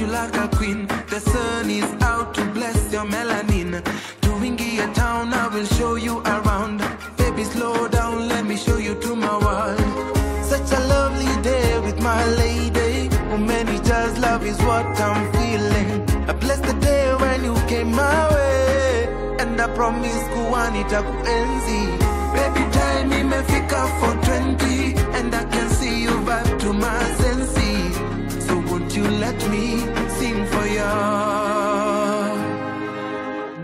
you like a queen. The sun is out to bless your melanin. To a town, I will show you around. Baby, slow down, let me show you to my world. Such a lovely day with my lady. Oh, many just love is what I'm feeling. I bless the day when you came my way. And I promise kuwanita kuenzi. Baby, time imefika for 20. And I can see you vibe to my senses. So won't you let me sing for you?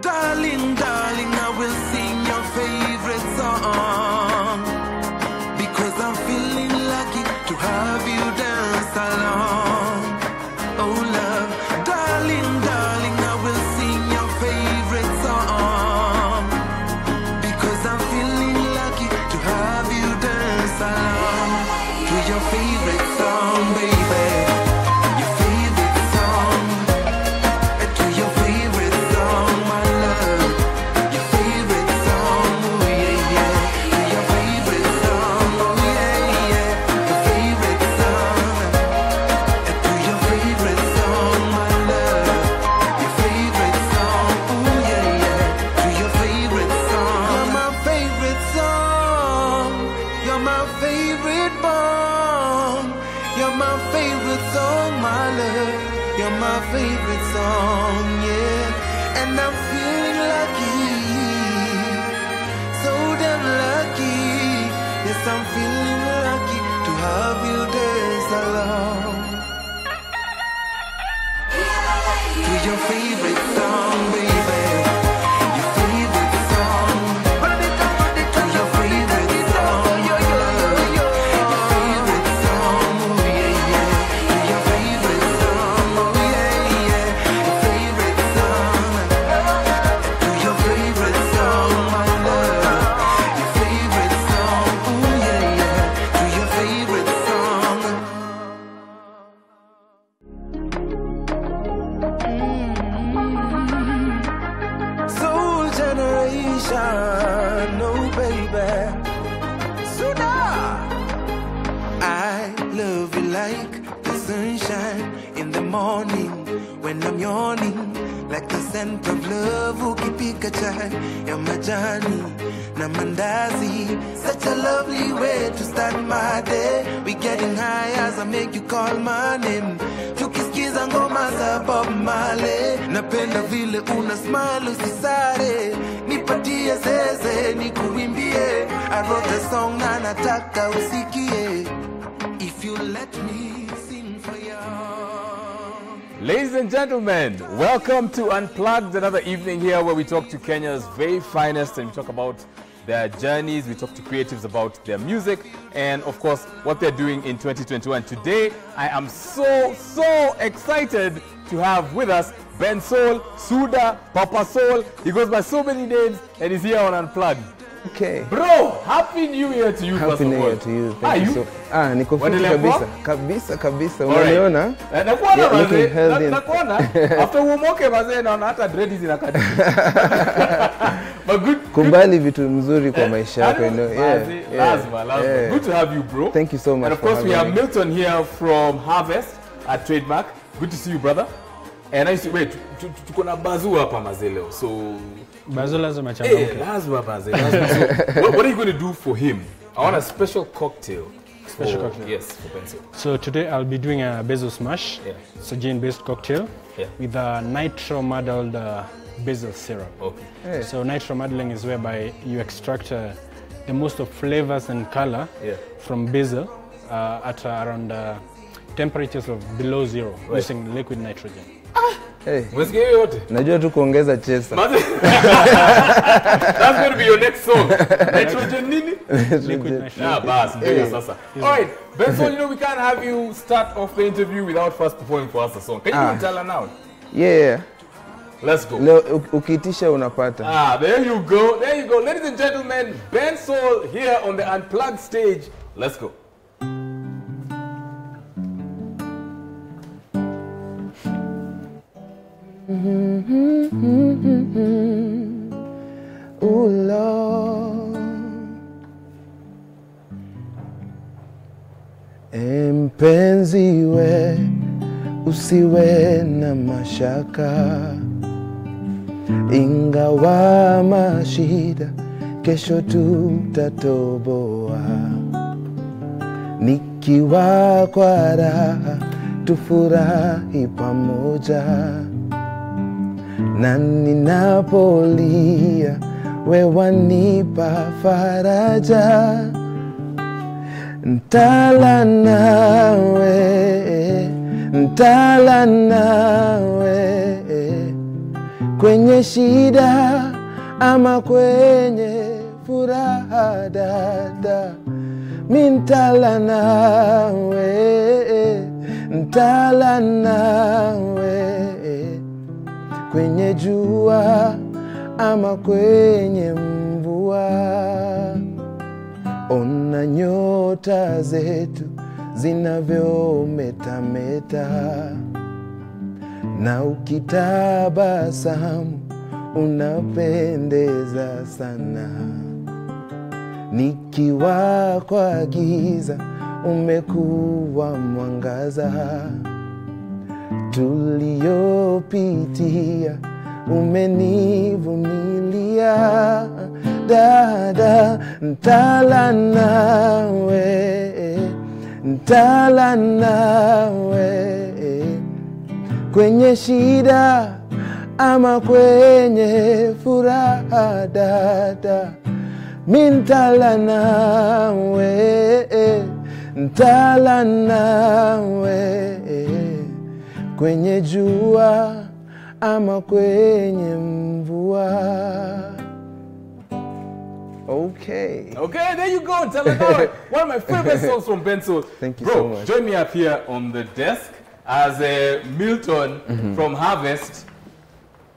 Darling, darling, I will sing your favorite song. Because I'm feeling lucky to have you dance along. Oh love, darling, darling, I will sing your favorite song. Because I'm feeling lucky to have you dance along. To your favorite song, baby. Your favorite song. To your favorite song, my love. Your favorite song, oh yeah, yeah. To your favorite song, oh yeah, yeah. Your favorite song. To your favorite song, my love. Your favorite song, oh yeah, yeah. To your favorite song. You're my favorite song. You're my favorite bomb. You're my favorite song, my love. You're my favorite song, yeah. And I'm feeling lucky, so damn lucky. Yes, I'm feeling lucky to have you dance along. To your favorite song, baby. Your favorite song. To your favorite song, your favorite song, oh yeah, yeah. To your favorite song, oh yeah, yeah. Your favorite song. To your favorite song, my love. Your favorite song, oh yeah, yeah. To your favorite song. Soul generation, oh baby. Suda. I love you like the sunshine in the morning when I'm yawning. Like the scent of love, ukipika chai ya majani na mandazi. Such a lovely way to start my day. We getting high as I make you call my name. Tukisikiza ngoma za Bob Marley. Napenda vile una smile usisare. Nipatie zeze nikuimbie. I wrote the song na nataka usikie. If you let me sing for you. Ladies and gentlemen, welcome to Unplugged, another evening here where we talk to Kenya's very finest and we talk about their journeys, we talk to creatives about their music and of course what they're doing in 2021. Today, I am so excited to have with us Bensoul, Suda, Papa Soul. He goes by so many names and he's here on Unplugged. Okay. Bro, happy new year to you. Happy new year to you. Thank you so. Niko fit kabisa. Unaniona? Nakuona mazee. Nakuona. After umoke mazee naona hata dreads zinakati. But good. Kubali vitu mzuri kwa maisha yako, you know. Lazima. Good to have you, bro. Thank you so much. And of course we have Milton here from Harvest at Trademark. Good to see you, brother. And I see, wait, tuko na Bazu hapa mazee leo. So Bazu lazima changamke. Lazima bazee. So what are you going to do for him? I want a special cocktail. Special cocktail? Yes, for Bensoul. So today I'll be doing a basil smash. Yeah. It's a gin-based cocktail with a nitro-muddled basil syrup. Okay. Hey. So nitro-muddling is whereby you extract the most of flavors and color from basil at around temperatures of below zero using liquid nitrogen. Hey. Mwesikia yote? Najua tu kuongeza chesa. That's going to be your next song. Nitrogen nini? Liquid nitrogen. Bas, sasa. All right, Bensoul, you know we can't have you start off the interview without first performing for us a song. Can you tell her now? Yeah. Let's go. Leo ukiitisha unapata. There you go. There you go. Ladies and gentlemen, Bensoul here on the Unplugged stage. Let's go. Oh Lord, mpenzi we usiwe na mashaka, ingawa mashida kesho tutatoboa. Nikiwa kwa raha tufurahi pamoja, na ninapolia wewe wanipa faraja. Ntala nawe kwenye shida ama kwenye furaha dada, mintala nawe kwenye jua ama kwenye mvua. Ona nyota zetu zinavyometameta, na ukitabasamu unapendeza sana. Nikiwa kwa giza umekuwa mwangaza, tuliyopitia umenivumilia dada. Ntala nawe kwenye shida ama kwenye furaha dada, mintala nawe kwenye jua ama kwenye mvua. Okay. Okay, there you go. Tell us now. One of my favorite songs from Bensoul. Thank you Bro, so much. Join me up here on the desk as Milton from Harvest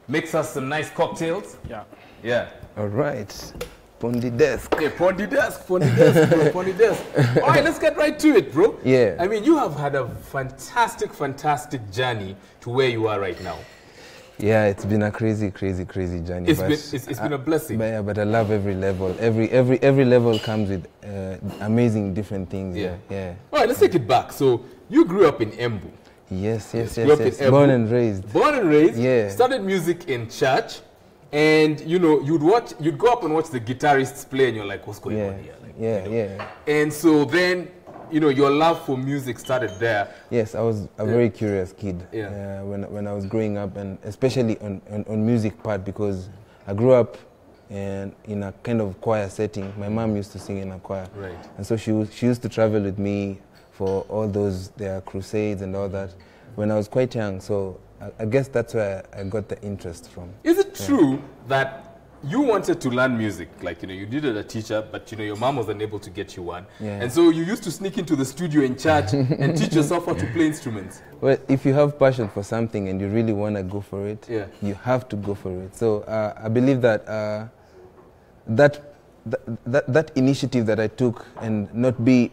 makes us some nice cocktails. Yeah. Yeah. All right. Pondi desk. Yeah, Pondi desk, bro, Pondi desk. All right, let's get right to it, bro. Yeah. I mean, you have had a fantastic journey to where you are right now. Yeah, it's been a crazy journey. It's been a blessing. But I love every level. Every level comes with amazing different things. Yeah. All right, let's take it back. So you grew up in Embu. Yes. Grew up in Embu. Born and raised. Born and raised. Yeah. Started music in church, and you know you'd go up and watch the guitarists play, and you're like, what's going on here? Like, Yeah. And so then, you know, your love for music started there. Yes, I was a very curious kid. Yeah. When I was growing up, and especially on music part, because I grew up in a kind of choir setting. My mom used to sing in a choir. Right. And so she used to travel with me for all their crusades and all that when I was quite young. So I guess that's where I got the interest from. Is it true that you wanted to learn music? Like, you know, you needed a teacher, but, you know, your mom wasn't able to get you one. Yeah. And so you used to sneak into the studio in church and teach yourself how to play instruments. Well, if you have passion for something and you really want to go for it, Yeah. you have to go for it. So I believe that that initiative that I took, and not be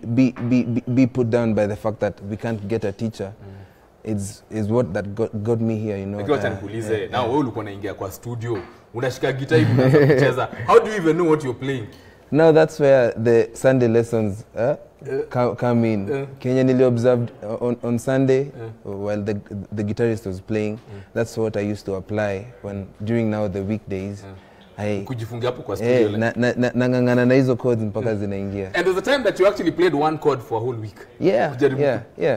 put down by the fact that we can't get a teacher, is what that got me here, you know. Now wewe ulikuwa unaingia kwa studio, unashika guitar hivi unaanza kucheza. How do you even know what you're playing? Now that's where the Sunday lessons come in. Kenya nili observed on Sunday while the guitarist was playing. That's what I used to apply during now the weekdays. Kujifungia hapo kwa studio. Nangangana na hizo chords mpaka zinaingia. And there's a time that you actually played one chord for a whole week. Yeah.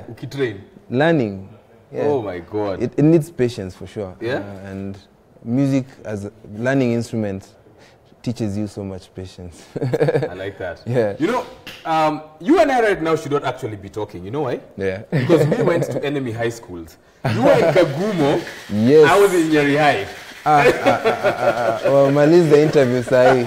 Ukitrain. Learning. Yeah. Oh my God. It needs patience for sure. Yeah. And music as a learning instrument teaches you so much patience. I like that. Yeah. You know, you and I right now should not actually be talking. You know why? Yeah. Because we went to enemy high schools. You were in Kagumo. Yes. I was in Nyeri High. Well, maliza the interview sahi.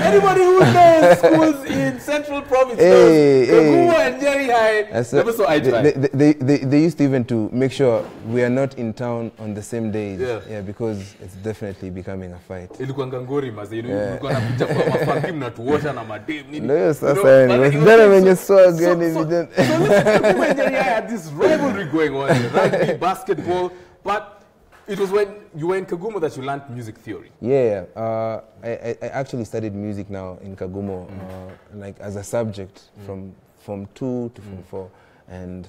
Anybody who knows schools in Central Province knows Kagumo and Nyeri High. Never saw eye to eye. They used to even to make sure we are not in town on the same days. Yeah, because it's definitely becoming a fight. Ilikuwa ngangori maze, ilikuwa nakuja kwa mafanki mnatuosha na madem nini. No, sasa anyway. Then when you saw again, so Kagumo and Nyeri High had this rivalry going on, rugby, basketball, but it was when you were in Kagumo that you learned music theory. Yeah, I actually studied music now in Kagumo, like as a subject from Form 2 to Form 4, and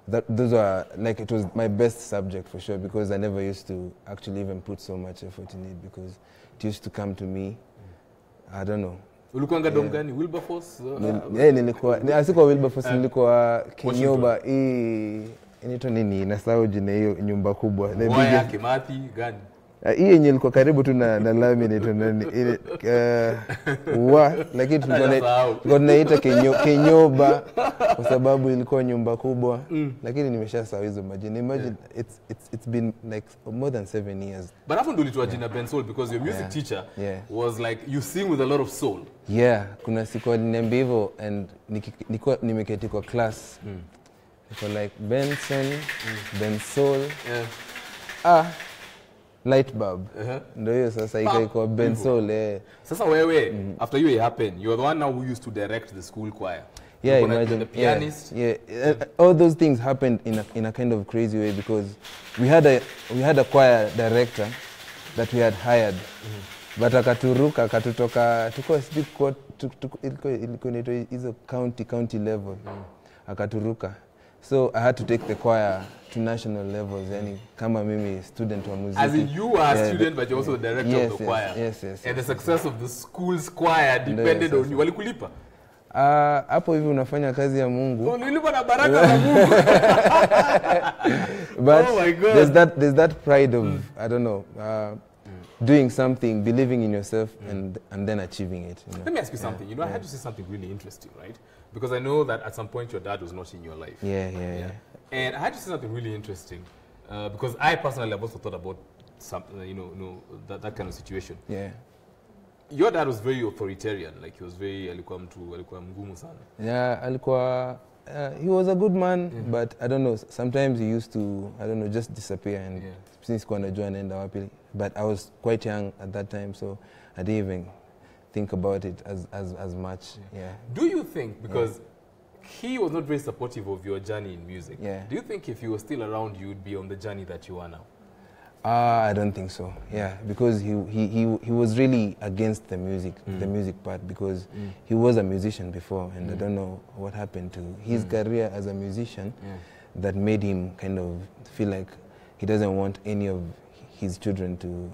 those were like, it was my best subject for sure, because I never used to actually even put so much effort in it, because it used to come to me. I don't know. Ulikuanga dom gani? Wilberforce? Nilikuwa sikuwa Wilberforce, nilikuwa Kenyoba. Inaitwa nini? Nasahau jina hiyo nyumba kubwa. Waya Kimathi gani? Hii yenye ilikuwa karibu tu na lami inaitwa nani? Lakini tulikuwa tunaita Kenyoba kwa sababu ilikuwa nyumba kubwa. Lakini nimeshasahau hizo majina. Imagine it's been like more than 7 years. But hapo ndo ulitoa jina Bensoul because your music teacher was like, you sing with a lot of soul. Yeah, kuna siku aliniambia hivyo, and nilikuwa nimeketi kwa class. Niko like Bensoul. Light bulb. Ndio hiyo sasa ikaikuwa Bensoul. Sasa wewe, after you happened, you are the one now who used to direct the school choir. Yeah, imagine. The pianist. All those things happened in a kind of crazy way, because we had a choir director that we had hired. But akatutoka tuko ilikuwa hizo county level. Akaturuka. So I had to take the choir to national levels, yani kama mimi student wa muziki. As in you are a student, but you're also the director of the choir. Yes. And the success of the school's choir depended on you. Walikulipa? Hapo hivi unafanya kazi ya Mungu. Unalipa na baraka za Mungu. But oh my God. There's that pride of, I don't know, doing something, believing in yourself, and then achieving it. You know? Let me ask you something. You know, I had to say something really interesting, right? Because I know that at some point your dad was not in your life. Yeah. And I had to say something really interesting, because I personally have also thought about that kind of situation. Yeah. Your dad was very authoritarian, like he was very alikuwa mgumu sana. Yeah, he was a good man, but I don't know, sometimes he used to, I don't know, just disappear, and since kwa najua anaenda wapi. But I was quite young at that time, so I didn't even think about it as much. Yeah. Do you think, because he was not very supportive of your journey in music, do you think if he was still around you would be on the journey that you are now? I don't think so. Yeah, because he was really against the music part, because he was a musician before, and I don't know what happened to his career as a musician that made him kind of feel like he doesn't want any of his children to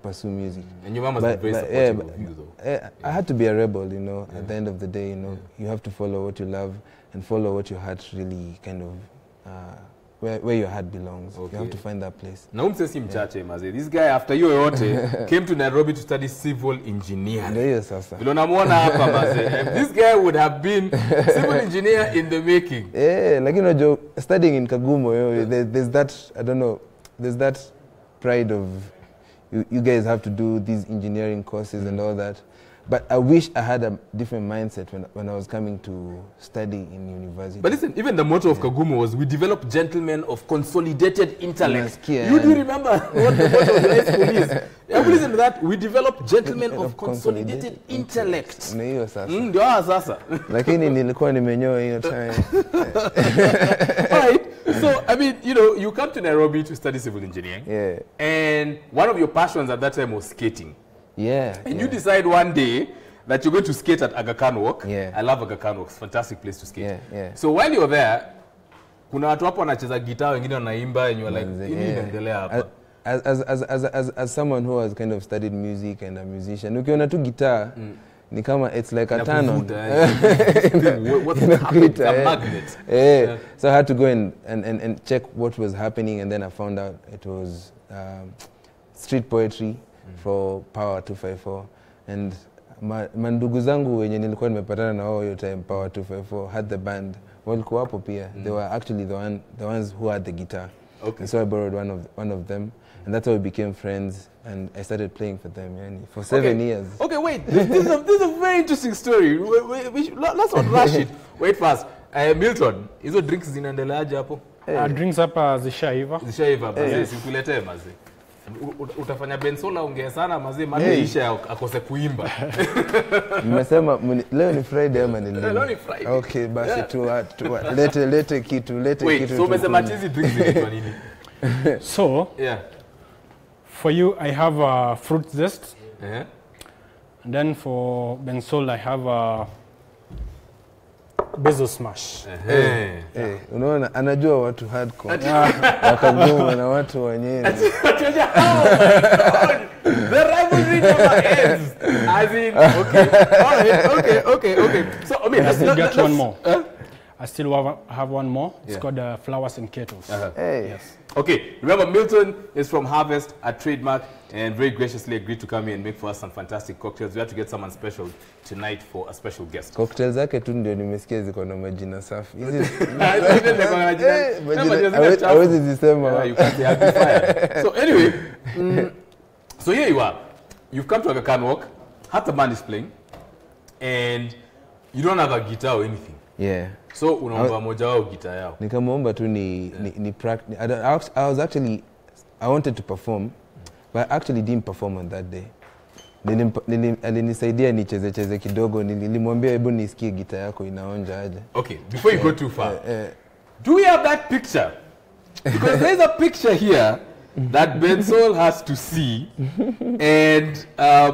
pursue music. And your mom was very supportive of you, though. I had to be a rebel, you know. At the end of the day, you know, you have to follow what you love and follow what your heart really kind of where your heart belongs. Okay. You have to find that place. Na umsesi mchache maze. This guy after you yote came to Nairobi to study civil engineering. Ndio sasa. Vile unamuona hapa maze. This guy would have been civil engineer in the making. Lakini unajua studying in Kagumo, there's that, I don't know, there's that pride of you guys have to do these engineering courses and all that. But I wish I had a different mindset when I was coming to study in university. But listen, even the motto of Kagumo was, we develop gentlemen of consolidated intellect. You do remember what the motto of the high school is? Have you listened to that? We develop gentlemen of consolidated intellect. Ndio sasa. Ndio sasa. Lakini nilikuwa nimenyoa hiyo time. All right. So, I mean, you know, you come to Nairobi to study civil engineering. Yeah. And one of your passions at that time was skating. Yeah. And you decide one day that you're going to skate at Aga Khan Walk. Yeah. I love Aga Khan Walk. It's a fantastic place to skate. Yeah. So while you're there, kuna watu hapo wanacheza guitar, wengine wanaimba, and you're like, nini inaendelea hapa? As someone who has kind of studied music and a musician, ukiona tu guitar, ni kama it's like a turn on. What's happening? It's a magnet. Yeah. So I had to go and check what was happening, and then I found out it was street poetry for Power 254. And mandugu zangu wenye nilikuwa nimepatana na wao hiyo time Power 254 had the band. Walikuwa hapo pia. They were actually the ones who had the guitar. Okay. And so I borrowed one of them, and that's how we became friends, and I started playing for them for 7 years. Okay, wait. This is a very interesting story. Let's not rush it. Wait first. Milton, hizo drinks zinaendeleaje hapo? Drinks hapa zishaiva. Zishaiva, basi sikuletee mazi. Utafanya Bensoul ongea sana mazee, maisha akose kuimba. Nimesema leo ni Friday ama ni leo? Leo ni Friday. Okay, basi lete kitu. Wait, so umesema hizi drinks zinaitwa nini? So, for you I have a fruit zest. And then for Bensoul I have a Bensoul smash. Unaona anajua watu hardcore. Wakagoma na watu wenyewe. The rivalry never ends. As in, okay. So I mean, I still got one more. I still have one more. It's called Flowers and Kettles. Yes. Okay, remember Milton is from Harvest at Trademark and very graciously agreed to come here and make for us some fantastic cocktails. We had to get someone special tonight for a special guest. Cocktails zake tu ndio nimesikia ziko na majina safi. Hawezi zisema. You can't say happy fire. So anyway, so here you are. You've come to Aga Khan Walk, half the band is playing, and you don't have a guitar or anything. Yeah. So unaomba moja wao guitar yao. Nikamwomba tu ni practice. I wanted to perform, but I actually didn't perform on that day. Alinisaidia nicheze kidogo, nilimwambia hebu nisikie gitaa yako inaonja aje. Okay, before you go too far. Do we have that picture? Because there's a picture here that Bensoul has to see, and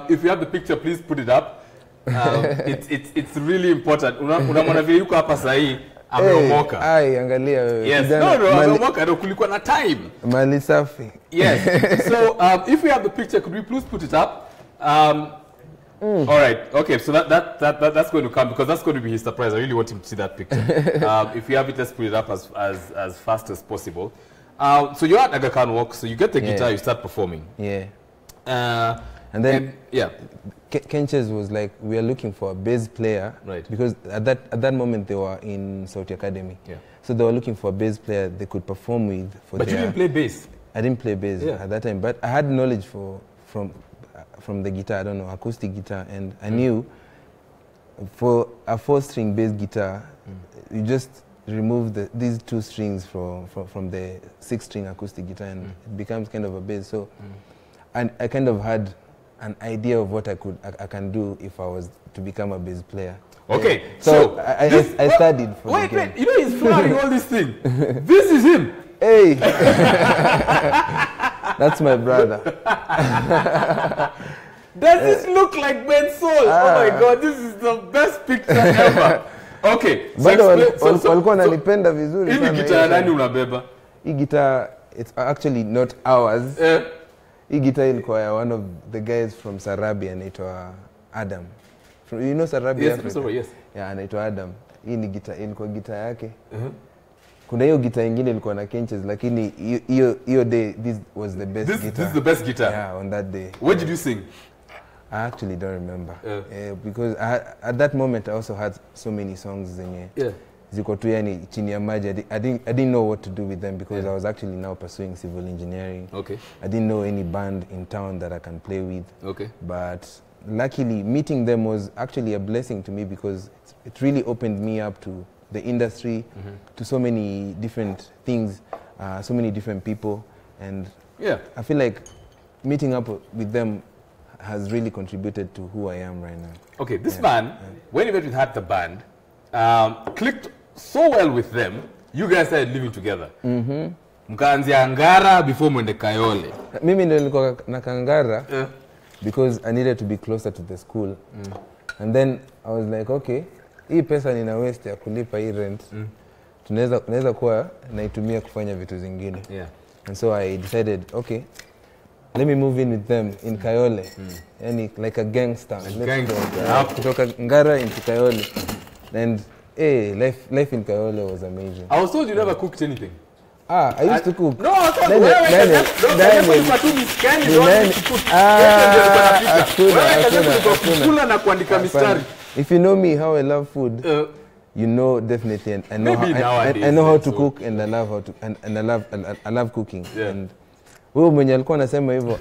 if you have the picture, please put it up. It's really important. Unamwona vile yuko hapa sahi ameomoka. Angalia wewe. Yes. Ameomoka ndio kulikuwa na time. Mali safi. Yes. So if we have the picture, could we please put it up? All right. Okay. So that's going to come because that's going to be his surprise. I really want him to see that picture. If you have it, let's put it up as fast as possible. So you're at Aga Khan Walk. So you get the guitar, you start performing. Yeah. And then Kenches was like, we are looking for a bass player, right? Because at that moment they were in Sauti Academy, so they were looking for a bass player they could perform with. But you didn't play bass. I didn't play bass at that time, but I had knowledge from the guitar. I don't know, acoustic guitar, and I knew for a 4-string bass guitar, you just remove these 2 strings from the 6-string acoustic guitar, and it becomes kind of a bass. So, and I kind of had an idea of what I can do if I was to become a bass player. Okay, so I studied for the game. Wait, you know he's flying all this thing. This is him. Hey, that's my brother. Does this look like Bensoul? Oh my God, this is the best picture ever. Okay, so walikuwa nalipenda vizuri sana. Hii guitar nani unabeba? Hii guitar, it's actually not ours. Hii guitar ilikuwa ya one of the guys from Sarabia anaitwa Adam. You know Sarabia? Yes, sorry, yes. Yeah, anaitwa Adam. Hii ni guitar, ilikuwa guitar yake. Kuna hiyo guitar nyingine ilikuwa na Kenches, lakini hiyo day this was the best guitar. This is the best guitar. Yeah, on that day. What did you sing? I actually don't remember. Because at that moment I also had so many songs zenye. Ziko tu yani chini ya maji. I didn't know what to do with them because I was actually now pursuing civil engineering. Okay. I didn't know any band in town that I can play with. Okay. But luckily meeting them was actually a blessing to me because it really opened me up to the industry, to so many different things, so many different people, and I feel like meeting up with them has really contributed to who I am right now. Okay, this band, when you met with Hat the band, clicked so well with them, you guys started living together. Mkaanzia Ngara before mwende Kayole. Mimi ndio nilikuwa na Kangara because I needed to be closer to the school. And then I was like, okay, hii pesa nina waste ya kulipa hii rent. Tunaweza kuwa naitumia kufanya vitu zingine. And so I decided, okay, let me move in with them in Kayole. Yani like a gangster. Kutoka Ngara into Kayole. And life in Kayole was amazing. I was told you never cooked anything. I used to cook. No, I thought if you know me, how I love food, you know definitely, and I know how to cook, and I love how to, and I love cooking. And wewe mwenye alikuwa anasema hivyo,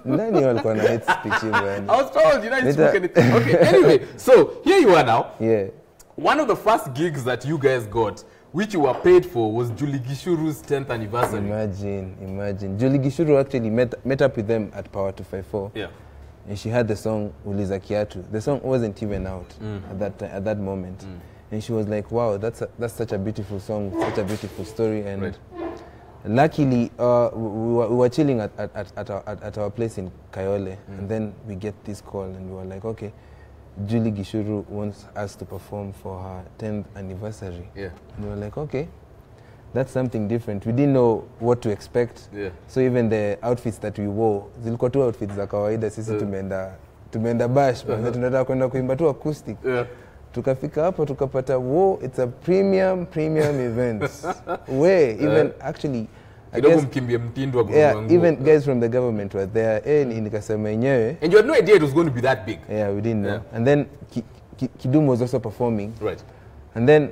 nani alikuwa na hate speech hivyo? I was told you know spoken it. Okay, anyway, so here you are now. One of the first gigs that you guys got, which you were paid for, was Julie Gishuru's 10th anniversary. Imagine. Julie Gishuru actually met up with them at Power 254. And she had the song Uliza Kiatu. The song wasn't even out at that moment. And she was like, wow, that's such a beautiful song, such a beautiful story. And luckily, we were chilling at our place in Kayole. And then we get this call and we were like, okay, Julie Gishuru wants us to perform for her 10th anniversary. Yeah. And we were like, okay, that's something different. We didn't know what to expect. Yeah. So even the outfits that we wore, zilikuwa tu outfits za kawaida, sisi tumeenda bash, tunataka kwenda kuimba tu acoustic. Yeah. Tukafika hapo tukapata, whoa, it's a premium event. Even actually, I guess, even guys from the government were there. Nikasema yenyewe. And you had no idea it was going to be that big. Yeah, we didn't know. Yeah. And then Kidum was also performing. Right. And then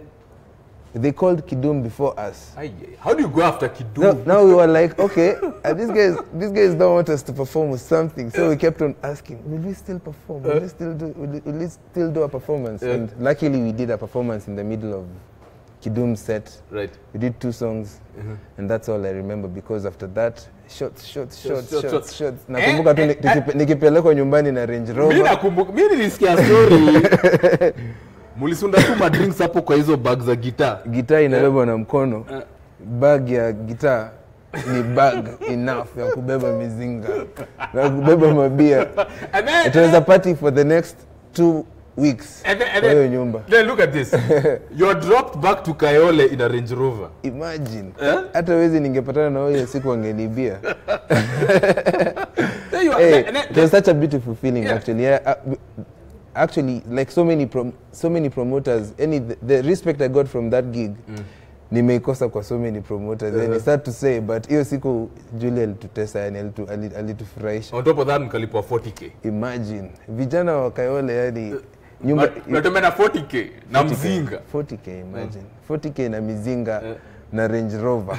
they called Kidum before us. How do you go after Kidum? Now we were like, okay, these guys don't want us to perform with something. So we kept on asking, will we still perform? Will we still do a performance? And luckily we did a performance in the middle of Kidum's set. Right. We did 2 songs. And that's all I remember, because after that, shots. Nakumbuka tu nikipelekwa nyumbani na Range Rover. Mimi nilisikia story. Mulisunda tu ma drinks hapo kwa hizo bag za guitar. Guitar inabebwa na mkono. Bag ya guitar ni bag enough ya kubeba mizinga na kubeba mabia. It was a party for the next 2 weeks. Then look at this. You're dropped back to Kayole in a Range Rover. Imagine. Hata wezi ningepatana na wewe siku angenibia. It was such a beautiful feeling, actually. Actually, like so many promoters, the respect I got from that gig, nimeikosa kwa so many promoters. And it's sad to say, but hiyo siku Julie alitutesa, yani alitufurahisha. On top of that, mkalipwa 40k. Imagine. Vijana wa Kayole, yani nyumba natumena 40k na mzinga. 40k, imagine. 40k na mizinga. Na Range Rover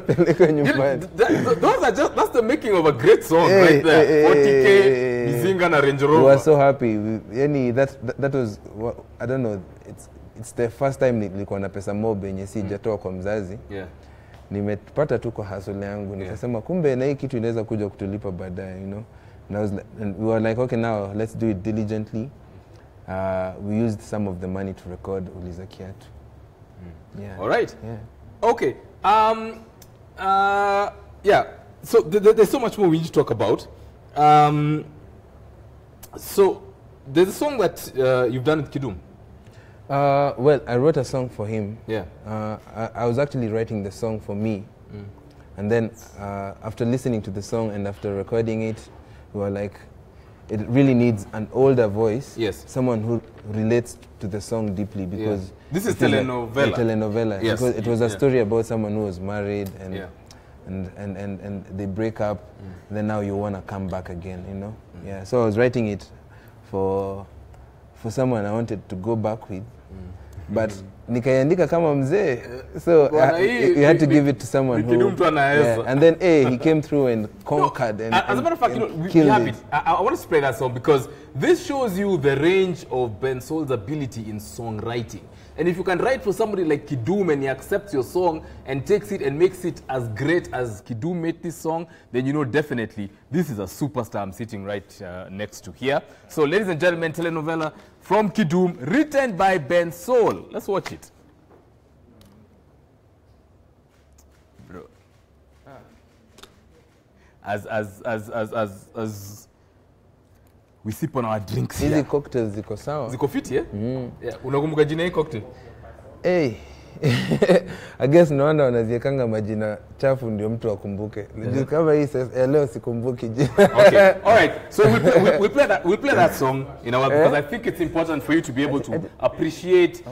peleka nyumbani. That's the making of a great song, right there. 40k mizinga na Range Rover. We were so happy. That was, I don't know, it's the first time nilikuwa na pesa mob yenye sijatoa kwa mzazi. Yeah. Nimepata tu kwa hustle yangu. Nikasema kumbe na hii kitu inaweza kuja kutulipa baadaye, you know. And we were like, okay, now let's do it diligently. We used some of the money to record Uliza Kiatu. Yeah. All right. Yeah. Okay. Yeah. So there's so much more we need to talk about. So there's a song that you've done with Kidum. Well, I wrote a song for him. Yeah. I was actually writing the song for me. And then after listening to the song and after recording it, we were like, it really needs an older voice. Yes. Someone who relates to the song deeply, because this is telenovela. Telenovela. Yes. Because it was a story about someone who was married and they break up. Then now you want to come back again, you know. Yeah. So I was writing it for someone I wanted to go back with. But nikaiandika kama mzee, so you had to give it to someone who, and then he came through and conquered. And as a matter of fact, we have it. I want to spread that song because this shows you the range of Bensoul's ability in songwriting. And if you can write for somebody like Kidum and he accepts your song and takes it and makes it as great as Kidum made this song, then you know definitely this is a superstar I'm sitting right next to here. So ladies and gentlemen, telenovela from Kidum, written by Bensoul. Let's watch it. Bro. As we sip on our drinks here. Hizi cocktails ziko sawa. Ziko fit, yeah? Yeah. Unakumbuka jina hii cocktail? Hey. I guess no wonder wanaziekanga majina chafu ndio mtu akumbuke. Kama hii leo sikumbuki jina. Okay. All right. So we'll play that song in our because I think it's important for you to be able to appreciate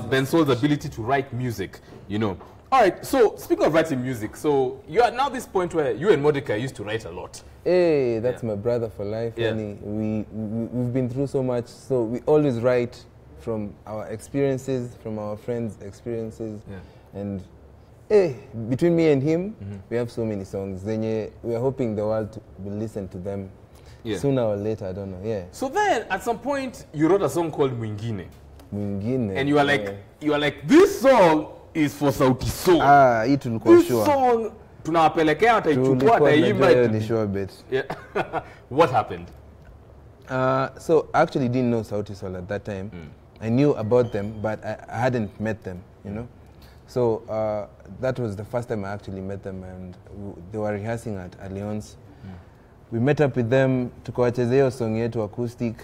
Bensoul's ability to write music, you know. All right. So speaking of writing music, so you are now this point where you and Mordecai used to write a lot. Hey, that's my brother for life. Yeah. We've been through so much, so we always write from our experiences, from our friends' experiences. Yeah. And between me and him, we have so many songs. Then we are hoping the world will listen to them sooner or later, I don't know. Yeah. So then at some point you wrote a song called Mwingine. Mwingine. And you are like this song is for Sauti Sol. Hii tulikuwa sure. This song tunawapelekea wataichukua ataimba. Yeah. What happened? So I actually didn't know Sauti Sol at that time. I knew about them, but I hadn't met them, you know. So that was the first time I actually met them, and they were rehearsing at Alliance. We met up with them, tukawachezea hiyo song yetu acoustic,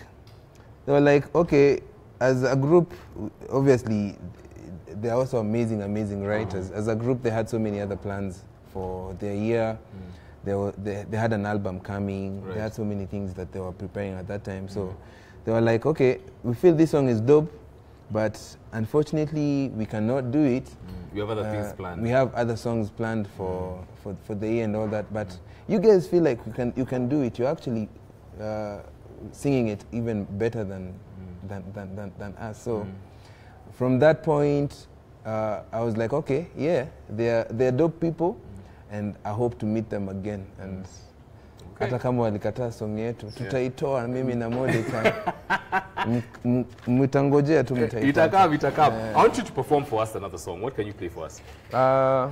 they were like, okay, as a group, obviously, they're also amazing writers. As a group, they had so many other plans for their year. They had an album coming. Right. They had so many things that they were preparing at that time. So they were like, okay, we feel this song is dope, but unfortunately, we cannot do it. We have other things planned. We have other songs planned for the year and all that, but you guys feel like you can do it. You're actually singing it even better than us. So from that point, I was like, okay, yeah, they're dope people, and I hope to meet them again. And hata kama walikataa song yetu, tutaitoa mimi na Mordecai. Mtangojea tu mtaitoa. Itakam. I want you to perform for us another song. What can you play for us? I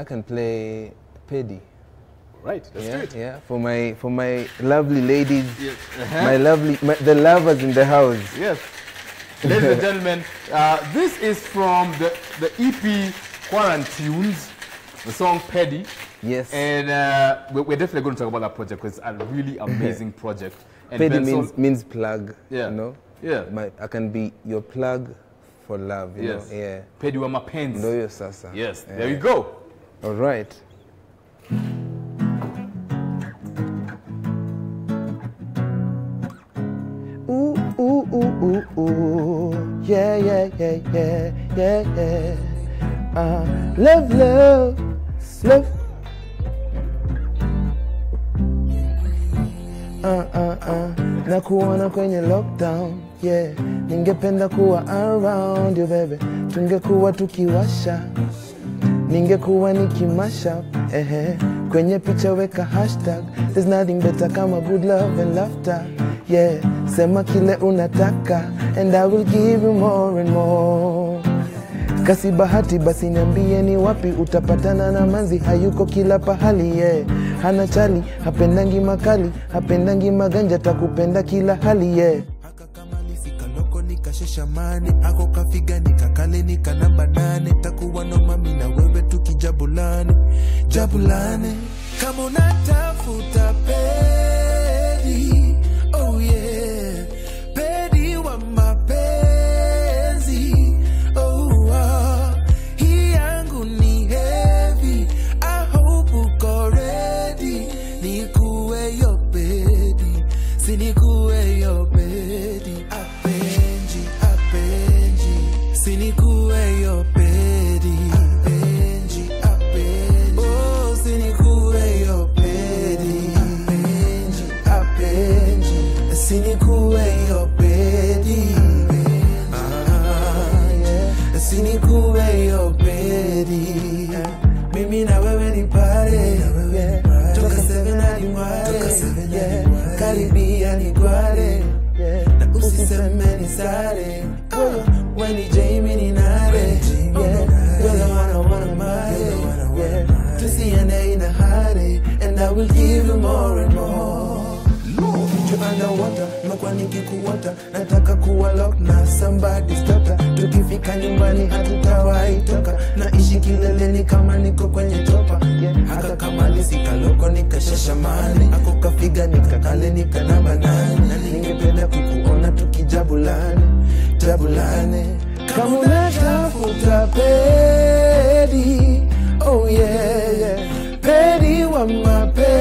can play Pedi. Right, let's do it. Yeah, for my lovely ladies, the lovers in the house. Yes. Ladies and gentlemen, this is from the EP Quarantunes, the song Pedi. Yes. And we're definitely going to talk about that project because it's a really amazing project. And Pedi means plug, yeah. You know? Yeah. I can be your plug for love, you know? Yeah. Pedi wa mapenzi. Ndoyo sasa. Yes, there we go. All right. Ooh, ooh, ooh, ooh, ooh. Yeah. Love. Na kuona kwenye lockdown, yeah. Ningependa kuwa around you, baby. Tungekuwa tukiwasha. Ningekuwa nikimasha, kwenye picha weka hashtag. There's nothing better kama good love and laughter. Yeah, sema kile unataka, and I will give you more and more. Kasi bahati basi niambie ni wapi utapatana na manzi hayuko kila pahali, yeah. Hana chali, hapendangi makali, hapendangi maganja, takupenda kila hali, yeah. Haka kama lifika loko nikashesha mani, ako kafiga nikakale nikanamba nane, takuwa no mami na wewe tukijabulane, jabulane. Kama unatafuta pedi, oh yeah, pedi wa mapenzi, oh wow, hii yangu ni heavy, I hope uko ready, nikuwe yo pedi, sinikuwe yo pedi, apenji, sinikuwe yo pedi, apenji, oh sinikuwe yo pedi, apenji, sinikuwe yo pedi, sinikuwe yo pedi, mimi na wewe ni pare, toka 7 hadi mware, karibia ni gware, na usiseme ni sare, when ni Jamie ni nare, you're the one I wanna marry, tusiende ina hare, and I will give you more and more. Underwater, mekwa nikikuota, nataka kuwa lock na somebody's daughter. Tukifika nyumbani hatutawahi toka, naishi kileleni kama niko kwenye topa, yeah. Haka kama lisika loko nikashesha mani, ako kafiga nikakale nikanamba nani, na ningependa kukuona tukijabulane, jabulane. Kama unatafuta pedi, oh yeah, pedi wa mapenzi,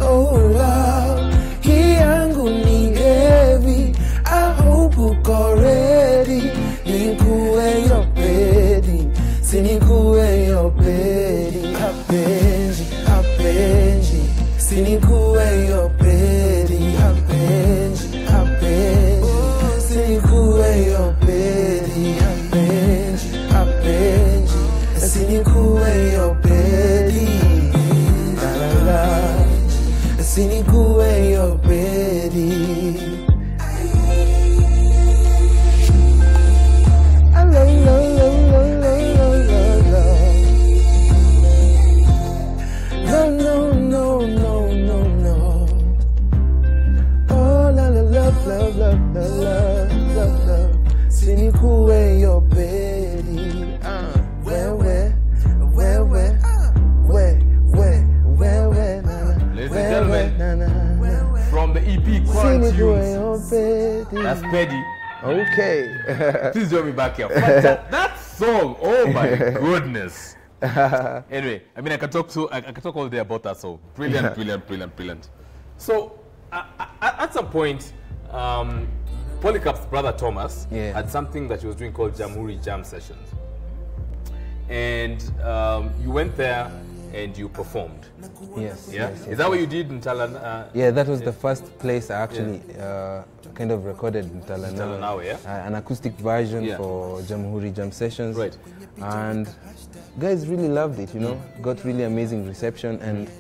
oh wow, hii yangu ni heavy, I hope uko ready, nikuwe yo pedi, sinikuwe yo pedi, apenji, sinikuwe yo pedi, apenji, oh sinikuwe yo pedi, apenji, sinikuwe yo pedi, la la la. Sinikuwe yo pedi. No. Oh la la love. Sinikuwe yo pedi. Where. Ladies and gentlemen, That's Peddy. Okay. Please join me back here. That song, oh my goodness. Anyway, I mean, I can talk all day about that song. Brilliant, brilliant, brilliant, brilliant. So, at some point, Polycarp's brother Thomas had something that he was doing called Jamhuri Jam Sessions. And you went there and you performed. Yes. Yeah? Yes, Is that what you did in Talana? Yeah, that was the first place I actually kind of recorded in Talanawe, yeah? An acoustic version for Jamhuri Jam Sessions. Right. And guys really loved it, you know, got really amazing reception and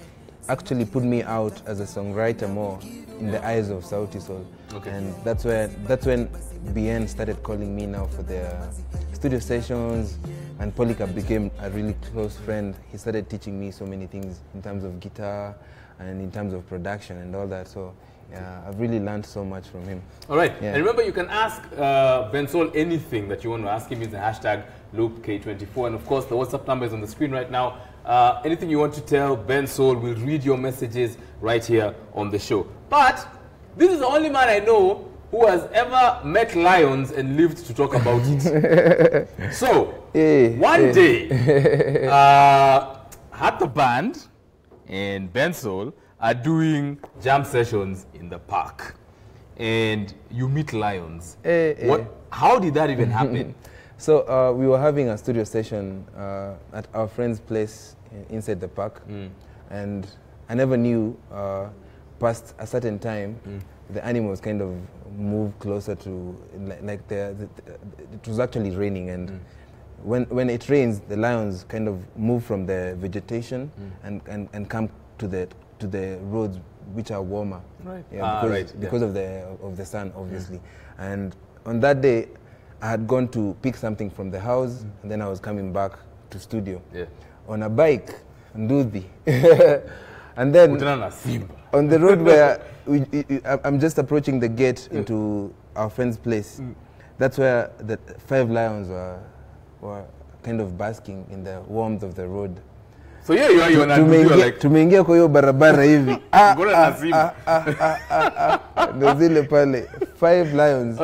actually put me out as a songwriter more in the eyes of Sauti Sol. Okay. And that's when BN started calling me now for their studio sessions, and Polycarp became a really close friend. He started teaching me so many things in terms of guitar and in terms of production and all that. So I've really learned so much from him. All right. Yeah. And remember, you can ask Bensoul anything that you want to ask him. Use the hashtag LoopK24. And of course, the WhatsApp number is on the screen right now. Anything you want to tell Bensoul, we'll read your messages right here on the show. But this is the only man I know who has ever met lions and lived to talk about it. So, one day, had the band and Bensoul are doing jam sessions in the park. And you meet lions. How did that even happen? So we were having a studio session at our friend's place inside the park. And I never knew past a certain time the animals kind of move closer to, like it was actually raining, and when it rains, the lions kind of move from the vegetation and come to the roads which are warmer. Right. Yeah, because of the sun, obviously. And on that day, I had gone to pick something from the house, and then I was coming back to studio on a bike, Nduthi. And then on the road where I'm just approaching the gate into our friend's place, that's where the 5 lions were kind of basking in the warmth of the road. So yeah, you are like tumeingia kwa hiyo barabara hivi. Ndio zile pale 5 lions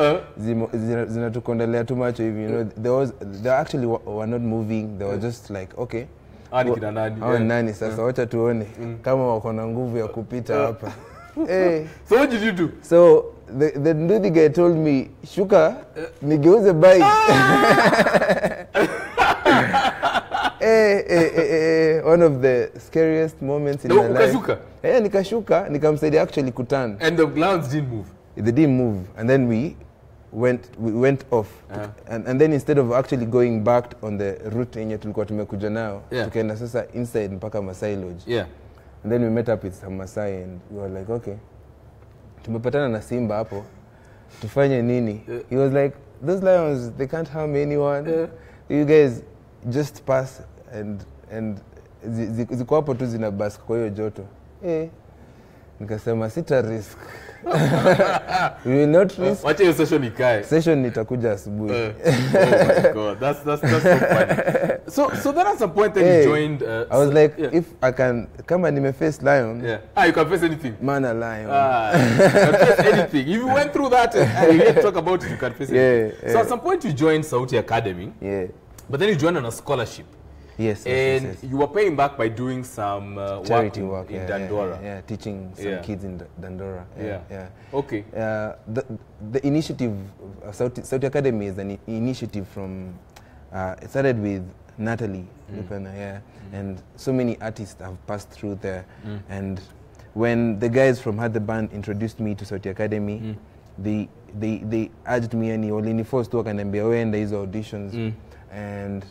zinatukondelea too much hivi, you know. They actually were not moving. They were just like, okay, nani sasa, wacha tuone kama wako na nguvu ya kupita hapa. So what did you do? So the Nduthi guy told me, shuka nigeuze bike. One of the scariest moments in my life. Nikashuka, nikamsaidia actually kuturn. And the lions didn't move? They didn't move. And then we went off. And then instead of actually going back on the route yenye tulikuwa tumekuja nao, tukaenda sasa inside mpaka Masai Lodge. Yeah. And then we met up with some Masai and we were like, okay, tumepatana na simba hapo, tufanye nini? He was like, those lions, they can't harm anyone. You guys just pass and ziko hapo tu zinabask kwa hiyo joto. Nikasema sita risk. We will not risk. Wacha hiyo session ikae. Session nitakuja asubuhi. Oh my god, that's so funny. So then at some point then you joined. I was like, if I can, kama nimeface lion. You can face anything. Man a lion. You can face anything. If you went through that and you talk about it, you can face anything. So at some point you joined Sauti Academy. But then you joined on a scholarship. Yes. You were paying back by doing some charity work in Dandora. Teaching some kids in Dandora. Okay. The initiative of Sauti Academy is an initiative from, it started with Natalie Lupena, and so many artists have passed through there. And when the guys from Had the Band introduced me to Sauti Academy, they urged me and waliniforce tu wakaniambia wenda hizo auditions. And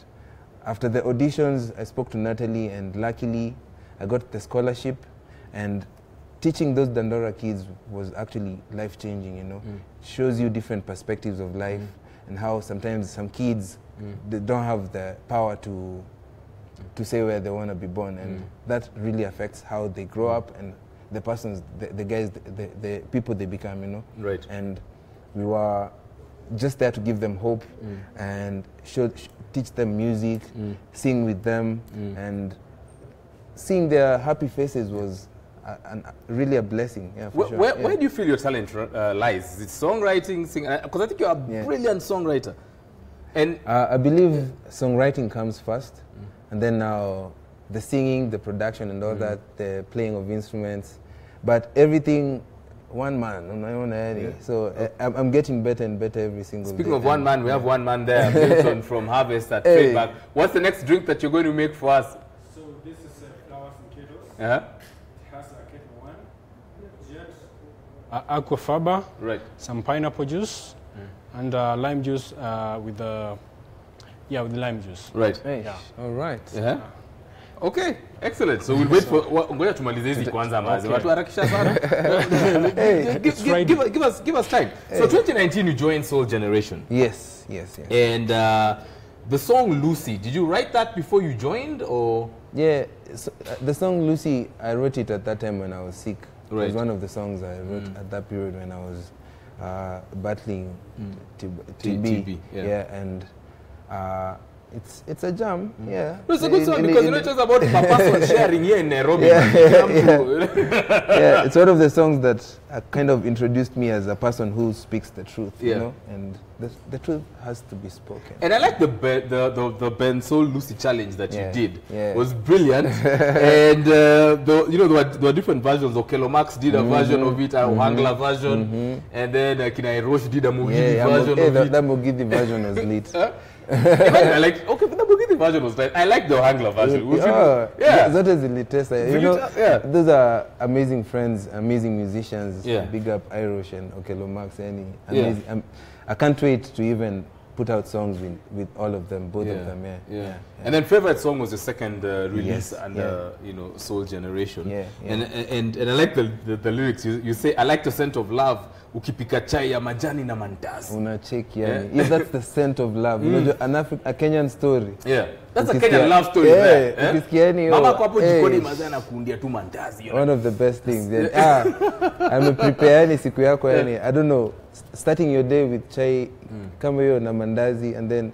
after the auditions, I spoke to Natalie, and luckily I got the scholarship. And teaching those Dandora kids was actually life-changing, you know. Shows you different perspectives of life and how sometimes some kids, they don't have the power to say where they want to be born. And that really affects how they grow up and the persons, the guys, the people they become, you know. Right. And we were just there to give them hope and teach them music, sing with them, and seeing their happy faces was really a blessing. Yeah, for sure. Where do you feel your talent lies? Is it songwriting, singing? Because I think you're a brilliant songwriter. And I believe songwriting comes first, and then now the singing, the production, and all that, the playing of instruments. But everything, one man on my own. So I'm getting better and better every single day. Speaking of one man, we have one man there, Bensoul from Harvest at Trademark. What's the next drink that you're going to make for us? So this is flowers and kettles. Uh-huh. It has a kettle one, jet, aquafaba, right, some pineapple juice, and lime juice with the lime juice. Right. Yeah. All right. Yeah. Okay, excellent. So we'll wait for ngoja tumalize hizi kwanza mazi. Watu harakisha sana. Give us time. So 2019 you joined Soul Generation. Yes. And the song Lucy, did you write that before you joined or? Yeah, so, the song Lucy, I wrote it at that time when I was sick. Right. It was one of the songs I wrote at that period when I was battling TB. And it's a jam, yeah. No, it's a good song because it's about a person sharing here in Nairobi. Yeah, it's one of the songs that kind of introduced me as a person who speaks the truth, you know, and the truth has to be spoken. And I like the Bensoul Lucy challenge that you did. It was brilliant. And there were different versions. Okelo Max did a version of it, a Ohangla version, and then Kinai Roche did a Mugidi version of it. That Mugidi version was lit. I like, okay, but the Mugidi version was right. I like the Ohangla version. That is the latest. Those are amazing friends, amazing musicians. Big up Irish and Okelo Max. Amazing. I can't wait to even put out songs with all of them, both of them. And then favorite song was the second release under Soul Generation. And I like the lyrics. You say, I like the scent of love. Ukipika chai ya majani na mandazi. Unacheki yani. If that's the scent of love. You know, a Kenyan story. Yeah. That's a Kenyan love story there. Mama kwa hapo jikoni mazana na kuundia tu mandazi. One of the best things. Prepare yani siku yako yani. I don't know. Starting your day with chai kama hiyo na mandazi, and then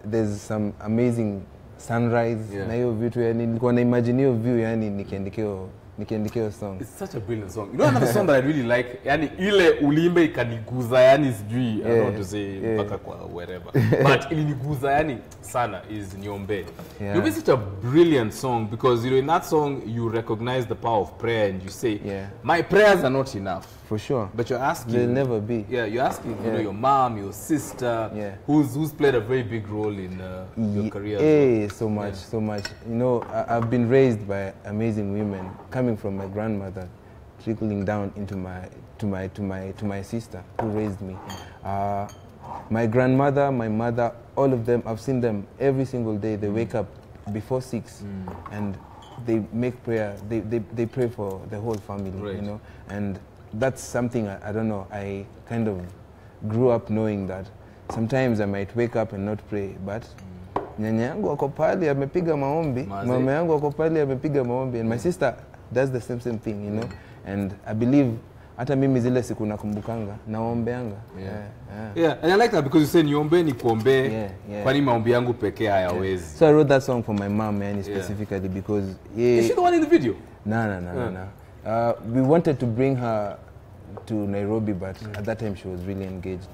there's some amazing sunrise na hiyo vitu yani nilikuwa na imagine hiyo view yani nikiandikio song. It's such a brilliant song. You know another song that I really like, yani ile ulimbe ikaniguza yani sijui, I don't want to say mpaka kwa wherever. But iliniguza yani sana is Niombe. Niombe is such a brilliant song because in that song you recognize the power of prayer and you say, my prayers are not enough. For sure. But you're asking. They'll never be. Yeah, you're asking your mom, your sister, who's played a very big role in your career. So much. You know, I've been raised by amazing women, coming from my grandmother, trickling down into my sister who raised me. My grandmother, my mother, all of them, I've seen them every single day. They wake up before 6 and they make prayer. They pray for the whole family, you know, and that's something I don't know. I kind of grew up knowing that sometimes I might wake up and not pray, but nyanya yangu wako pale amepiga maombi, mama yangu wako pale amepiga maombi, and my sister does the same thing, you know. And I believe hata mimi zile siku nakumbukanga naombeanga. And I like that because you say niombe ni kuombe, kwani maombi yangu pekee hayawezi. So I wrote that song for my mom, specifically because is she the one in the video? No. We wanted to bring her to Nairobi, but at that time she was really engaged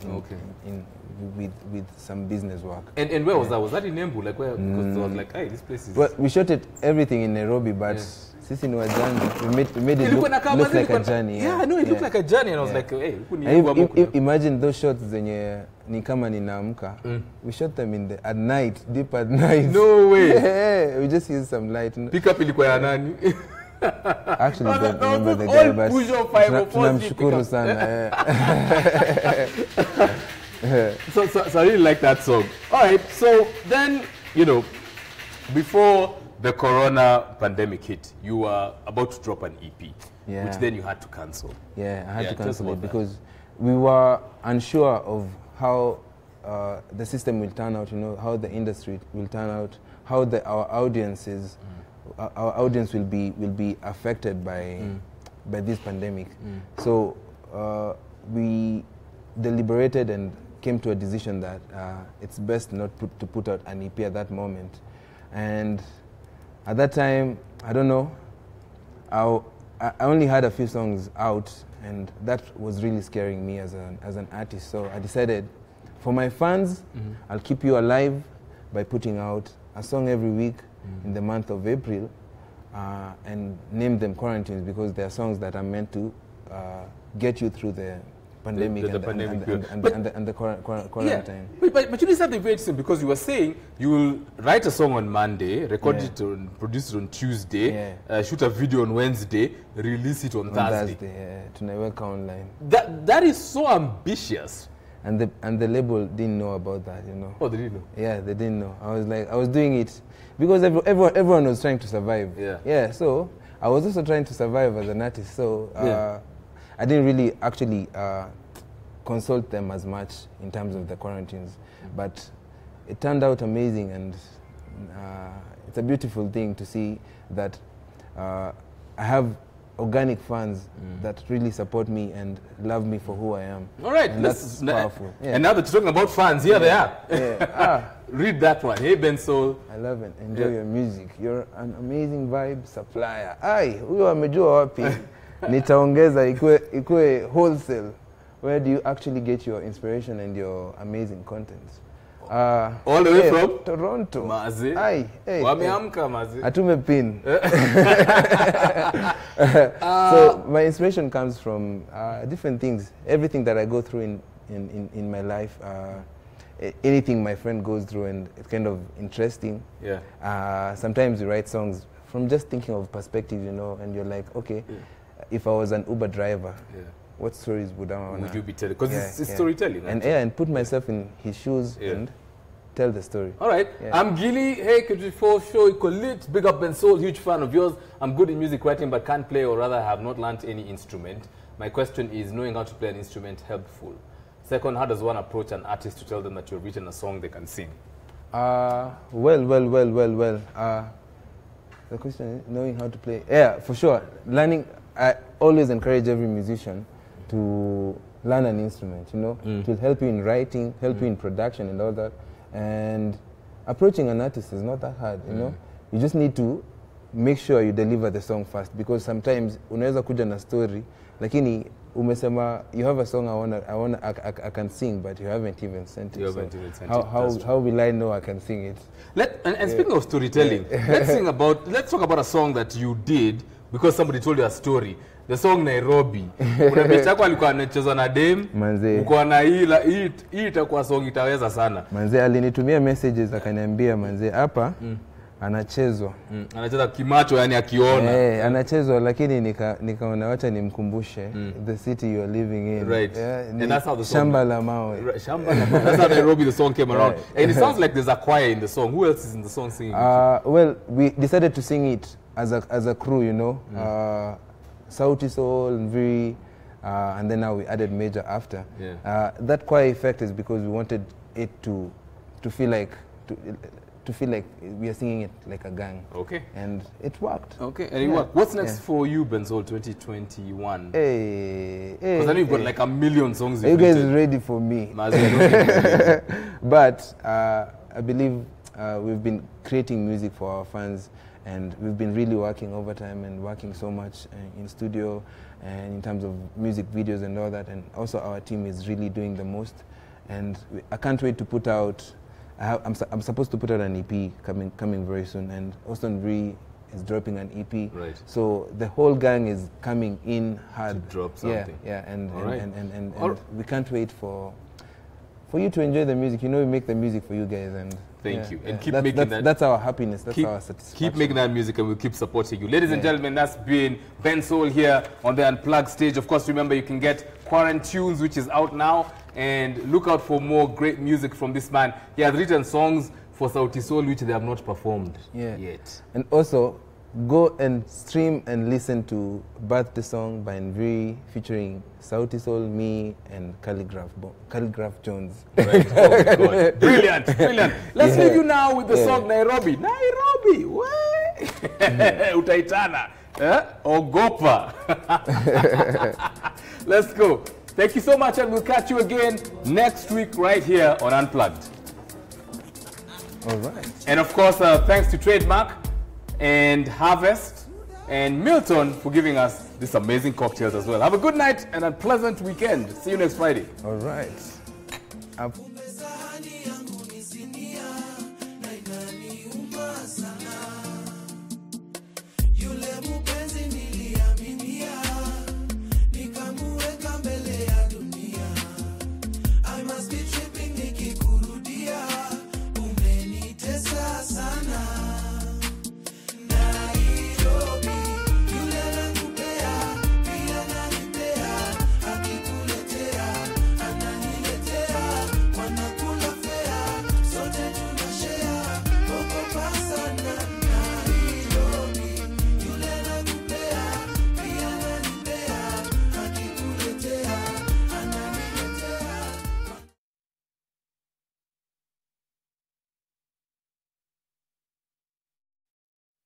with some business work. And where was that? Was that in Embu? Like where? Because I was like, hey, this place is... Well, we shot everything in Nairobi, but sisi ni wajani. We made it look like a journey. Yeah, I know, it looked like a journey, and I was like, hey, imagine those shots zenye ni kama ninaamka. We shot them at night, deep at night. No way. We just used some light. Pick up ilikuwa ya nani? Actually, don't remember the guy, but tunamshukuru sana. So I really like that song. All right, so then, before the corona pandemic hit, you were about to drop an EP, which then you had to cancel. Yeah, I had to cancel it because we were unsure of how the system will turn out, how the industry will turn out, how our audiences... Our audience will be affected by this pandemic. So we deliberated and came to a decision that it's best not to put out an EP at that moment. And at that time, I don't know, I only had a few songs out, and that was really scaring me as an artist. So I decided, for my fans, I'll keep you alive by putting out a song every week in the month of April, and name them Quarantines, because they are songs that are meant to get you through the pandemic and the quarantine. Yeah. But you did something very interesting, because you were saying you will write a song on Monday, record it and produce it on Tuesday, shoot a video on Wednesday, release it on Thursday. Tunaiweka online. That is so ambitious. And the label didn't know about that, you know. Oh, they didn't know? Yeah, they didn't know. I was doing it because everyone was trying to survive. Yeah. So I was also trying to survive as an artist. So I didn't really actually consult them as much in terms of the quarantines, but it turned out amazing, and it's a beautiful thing to see that I have organic fans that really support me and love me for who I am. All right, and that's powerful. And now that you're talking about fans, here they are. Read that one. Hey, Bensoul. I love it. Enjoy your music. You're an amazing vibe supplier. Huyo amejua wapi? Nitaongeza ikue wholesale. Where do you actually get your inspiration and your amazing content? All the way from Toronto. Mazi. Wameamka Mazi. Atume pin. So my inspiration comes from different things. Everything that I go through in my life, anything my friend goes through, and it's kind of interesting. Sometimes you write songs from just thinking of perspective, you know, and you're like, okay, if I was an Uber driver, what stories would you be telling? Because it's storytelling. And put myself in his shoes and tell the story. All right. I'm Gilly. Hey, K24 show. Equal lit. Big up Bensoul. Huge fan of yours. I'm good in music writing, but can't play, or rather have not learned any instrument. My question is, knowing how to play an instrument helpful? Second, how does one approach an artist to tell them that you've written a song they can sing? Well. The question is knowing how to play. Yeah, for sure. Learning. I always encourage every musician to learn an instrument, you know. It will help you in writing, help you in production and all that. And approaching an artist is not that hard, you know. You just need to make sure you deliver the song first, because sometimes unaweza kuja na story, lakini umesema you have a song I can sing, but you haven't even sent it. How will I know I can sing it? And speaking of storytelling, let's talk about a song that you did because somebody told you a story. The song Nairobi. Kuna bichako alikuwa anacheza na dem. Manze. Uko na hii itakuwa song itaweza sana. Manze alinitumia messages akaniambia manze hapa anachezwa. Anacheza kimacho, yani akiona. Anachezwa, lakini nikaona wacha nimkumbushe the city you are living in. Right. And that's how the song. Shamba la mawe. Right. Shamba la mawe. That's how Nairobi the song came around. And it sounds like there's a choir in the song. Who else is in the song singing? Well, we decided to sing it as a crew, you know. Sauti Soul, Nviri, and then now we added Major after. That choir effect is because we wanted it to feel like we are singing it like a gang. Okay. And it worked. Okay, and it worked. What's next for you, Bensoul, 2021? Hey. Because I know you've got like a million songs. Are you guys ready for me? But I believe we've been creating music for our fans, and we've been really working overtime and working so much in studio and in terms of music videos and all that. And also our team is really doing the most. And I can't wait to put out. I'm supposed to put out an EP coming very soon, and Austin Bree is dropping an EP. Right. So the whole gang is coming in hard to drop something. And we can't wait for you to enjoy the music. You know, we make the music for you guys, and thank you. And keep making that. That's our happiness. That's our satisfaction. Keep making that music, and we'll keep supporting you. Ladies and gentlemen, that's been Bensoul here on the Unplugged stage. Of course, remember you can get Quarantunes, which is out now, and look out for more great music from this man. He has written songs for Sauti Soul, which they have not performed yet. And also, go and stream and listen to Birthday Song by Nviri featuring Sauti Soul, me, and Calligraph Jones. Right. Oh my God. Brilliant. Let's leave you now with the song Nairobi. Nairobi, way. Utaitana. Ogopa. Let's go. Thank you so much, and we'll catch you again next week right here on Unplugged. All right. And of course, thanks to Trademark and Harvest and Milton for giving us these amazing cocktails as well. Have a good night and a pleasant weekend. See you next Friday. All right.